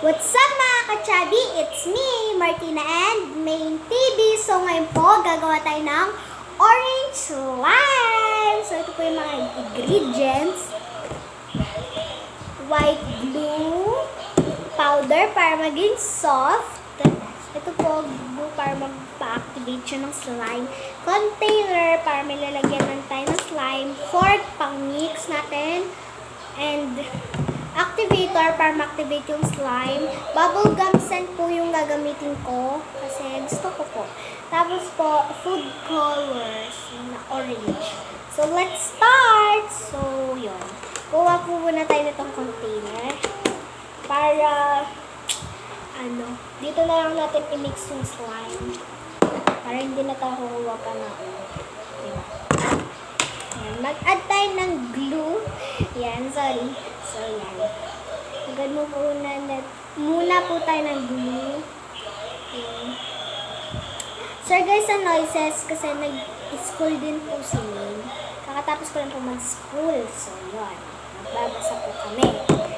What's up mga kachabi? It's me, Martina and Main TV. So ngayon po, gagawa tayo ng orange slime. So ito po yung mga ingredients. White glue, powder para maging soft. Ito po, glue para magpa-activate siya ng slime. Container para may lalagyan ng tayo ng slime. Fork pang mix natin. And activator para ma-activate yung slime. Bubble gum scent po yung gagamitin ko kasi gusto ko po. Tapos po, food colors na orange. So, let's start! So, yun. Kuha po muna tayo nitong container para, dito na lang natin i-mix yung slime para hindi na tayo kukuha pa na. Diba? Mag-add tayo ng glue. Yan, sorry. So, yan. Agad mo muna po tayo ng glue. Okay. Sir guys, sa noises, kasi nag-school din po si Min. Kakatapos ko lang po mag-school. So, yan. Magbabasa po kami.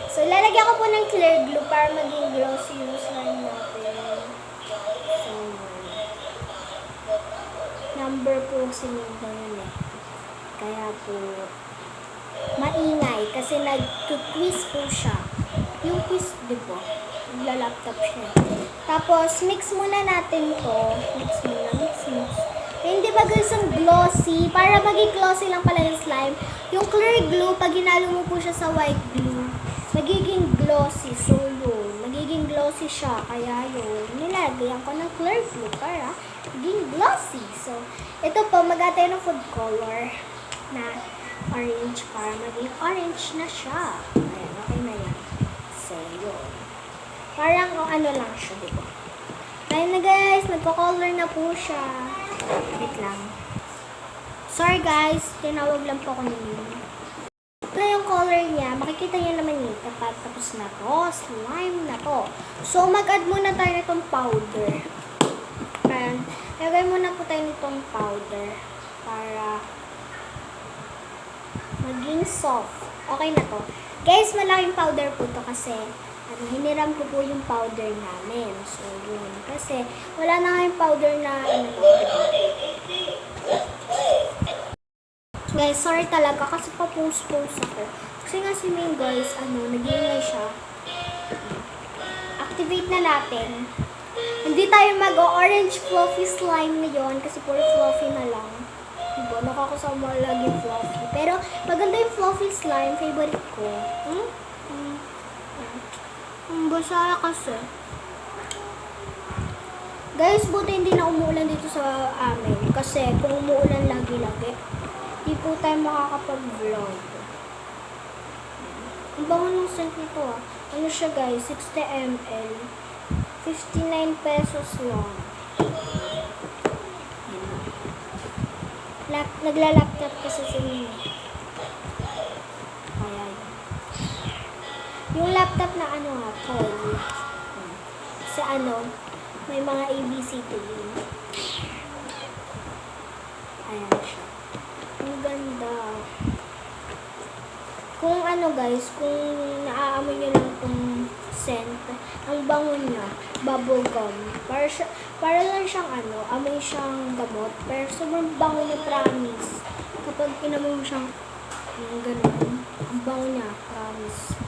So, lalagyan ko po ng clear glue para maging glossy yung slime natin. So, number po si Min ganun eh. Kaya po, maingay kasi nag-quiz po siya. Yung quiz, di ba? Nagla-laptop siya. Tapos, mix muna natin to. Mix. Hindi ba guys yung glossy? Para maging glossy lang pala yung slime. Yung clear glue, pag ginalo mo po siya sa white glue, magiging glossy. So, yun. Magiging glossy siya. Kaya yun. Nilagyan ko ng clear glue para maging glossy. So, ito po, mag-atay ng food color na orange para maging orange na siya. Ayan, okay na yan. So, yun. Parang ano lang siya, diba? Ayan na guys, nagko-color na po siya. Wait lang. Sorry guys, tinawag lang po ako ninyo. Ito na yung color niya. Makikita niyo naman yun kapag tapos na to. Slime na to. So, mag-add muna tayo nitong powder. Ayan. Lagay muna po tayo nitong powder para maging soft. Okay na to. Guys, malaking powder po to kasi hiniram ko po yung powder namin. So, yun. Kasi, wala na kayong powder na Guys, sorry talaga kasi pa-post-post ako. Kasi nga si May guys, nag-iingay siya. Activate na natin. Hindi tayo mag-orange fluffy slime ngayon kasi puro fluffy na lang. Diba? Nakakasama lagi fluffy. Pero, maganda yung fluffy slime. Favorite ko. Basa kasi. Guys, buti hindi na umuulan dito sa amin. Kasi, kung umuulan lagi-lagi, hindi po tayo makakapag-vlog. Ang bango ng scent nito ah. Ano siya guys? 60 ml. 59 pesos lang. Nagla-laptop kasi si Mimi. Ayan. Yung laptop na tall. Kasi may mga ABCD. Ayan siya. Ang ganda. Kung guys, kung naaamoy nyo lang itong scent, ang bango niya, bubble gum. Para lang siyang amoy siyang gamot. Pero sobrang bango niya, promise. Kapag inamoy mo siyang ganun, ang bango niya, promise.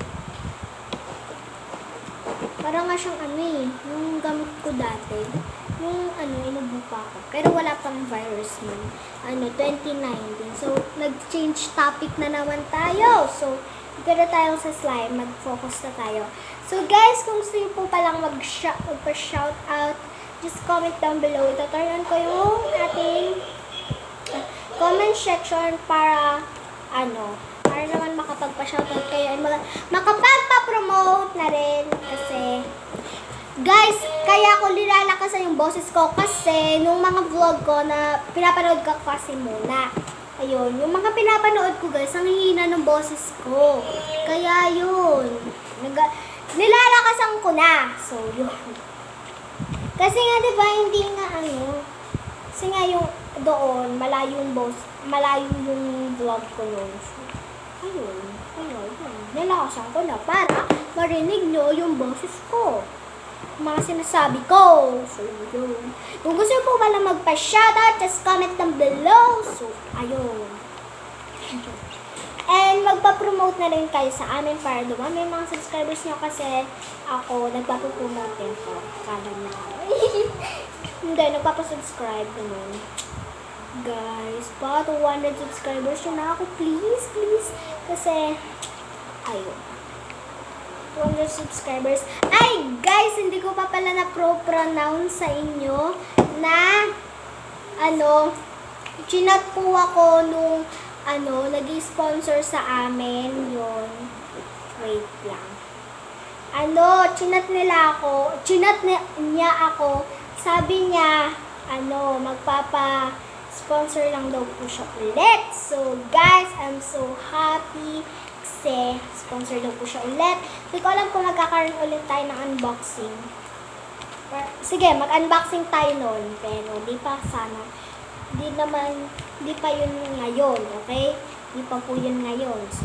Parang nga siyang yung gamot ko dati. Yung inubo pa ako. Pero wala pang virus nun. 2019. So, nag-change topic na naman tayo. So, dito na tayo sa slime. Mag-focus na tayo. So, guys, kung gusto nyo po palang magpa-shout out, just comment down below. Ito-turn on ko yung ating comment section para para naman makapagpa-shoutout kayo and makapagpa-promote na rin kasi guys, kaya ako nilalakasan yung boses ko kasi nung mga vlog ko na pinapanood ko kasi muna. Ayun, yung mga pinapanood ko guys, ang hihina ng boses ko. Kaya yun, nilalakasan ko na. So, yun. Kasi nga diba, hindi nga kasi nga yung doon, malayo yung vlog ko yun. So, ayun. nilakasan ko na para marinig nyo yung boses ko. Mga sinasabi ko. So, yun. Kung gusto nyo po pala magpa-shoutout, just comment down below. So, ayun. And magpa-promote na rin kayo sa amin para dumami yung mga subscribers nyo kasi ako, nagpapapromote din po. Kala na. Hindi, nagpapasubscribe naman. Guys, pa 200 subscribers yun na ako. Please, please. Kasi, ayun. 200 subscribers. Ay, guys, hindi ko pa pala na-pronounce sa inyo na, chinat po ako nung, nag-sponsor sa amin yun. Wait lang. Chinat niya ako. Sabi niya, magpapa-sponsor lang daw po siya ulit. So, guys, I'm so happy kasi sponsor daw po siya ulit. Hindi ko alam kung magkakaroon ulit tayo ng unboxing. Sige, mag-unboxing tayo nun. Pero, di pa sana. Di pa yun ngayon, okay? Di pa po yun ngayon. So,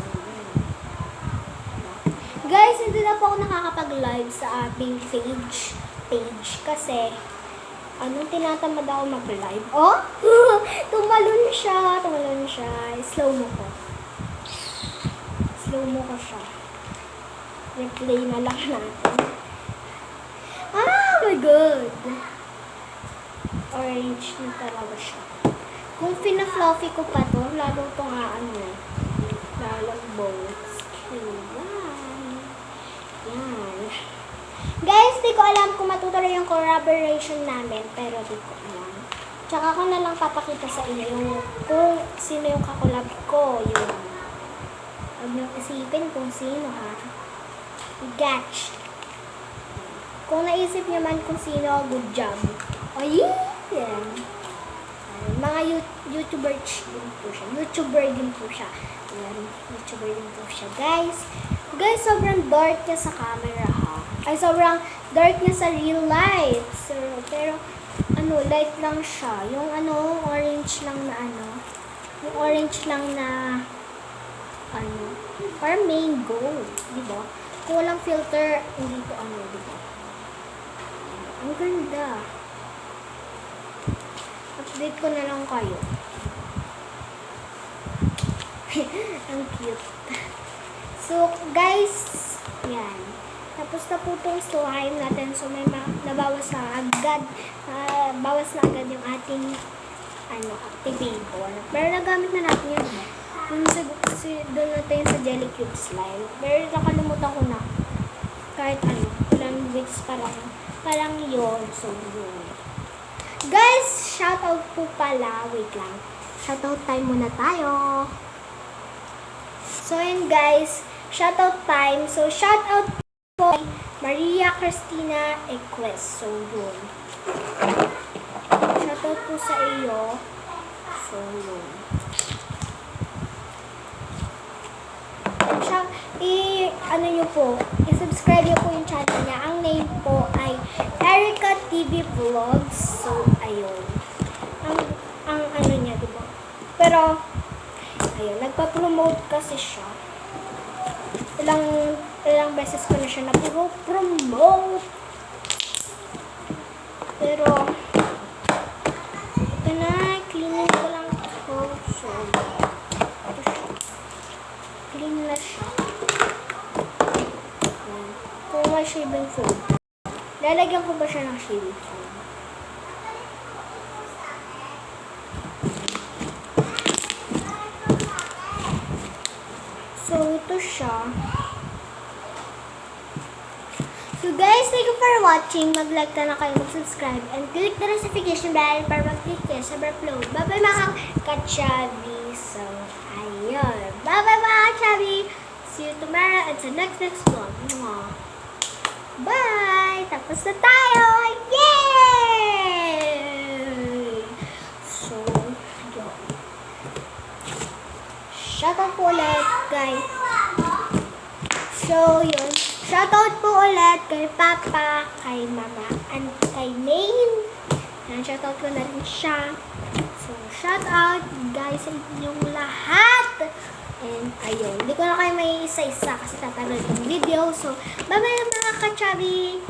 guys, hindi na po ako nakakapag-live sa ating page kasi tinatamad ako mag-live. Oh! Tumalon siya. Slow mo ko siya. Replay na lang natin. Ah, my God! Orange na talaga siya. Kung fina-fluffy ko pa to, lalo itong lalagbots. Yan. Guys, di ko alam kung matutuloy yung collaboration namin, pero di ko alam. Tsaka ko na lang papakita sa inyo kung sino yung kakolab ko. Huwag niyong isipin kung sino, ha? Gotch. Kung naisip niyo man kung sino, good job. Ay, yan. Mga YouTuber din po siya. YouTuber din po siya. Ayan, YouTuber din po siya, guys. Guys, sobrang dark niya sa camera, ha? Ay, sobrang dark niya sa real life. So, pero, light lang siya. Yung, orange lang na, yung orange lang na, parang mango. Diba? Kung walang filter, hindi ko, diba? Ang ganda. Update ko na lang kayo. Ang cute. So, guys, yan. Tapos na po itong slime natin. So, may nabawas na agad. Bawas na agad yung ating activator. Pero nagamit na natin yun. Doon natin sa jelly cube slime. Pero nakalimutan ko na. Kahit ilang weeks parang yun. So, yun. Guys, shoutout po pala. Wait lang. Shoutout time muna tayo. So, yun guys. Shoutout time. So, shoutout po kay Maria Cristina Equest. So, yun. Shoutout po sa iyo. So, yun. Nyo po, i-subscribe nyo po yung channel niya. Ang name po ay Erica TV Vlogs. So, ayun. Ang niya, diba? Pero, ayun, nagpa-promote kasi siya. Ilang beses ko na siya na-promote. Pero, ito na, cleaning ko lang ito. So, ito siya. Clean na siya. Kung may shaving foam. Lalagyan ko ba siya ng shaving foam? So, ito siya. So, guys, thank you for watching. Mag-like na kayo, mag-subscribe, and click the notification bell para mag-click kayo sa upload. Bye-bye mga ka-chubby. So, ayun. Bye-bye mga ka-chubby. See you tomorrow at sa next vlog. Bye! Tapos na tayo! Yay! So, yun. Shoutout po ulit, guys. So, yun. Shoutout po ulit kay Papa, kay Mama, and kay Maine. Shoutout ko na rin siya. So, shoutout, guys, sa inyong lahat. And ayun, hindi ko na kayo may isa-isa kasi tatagal yung video. So, bye-bye mga ka-chubby!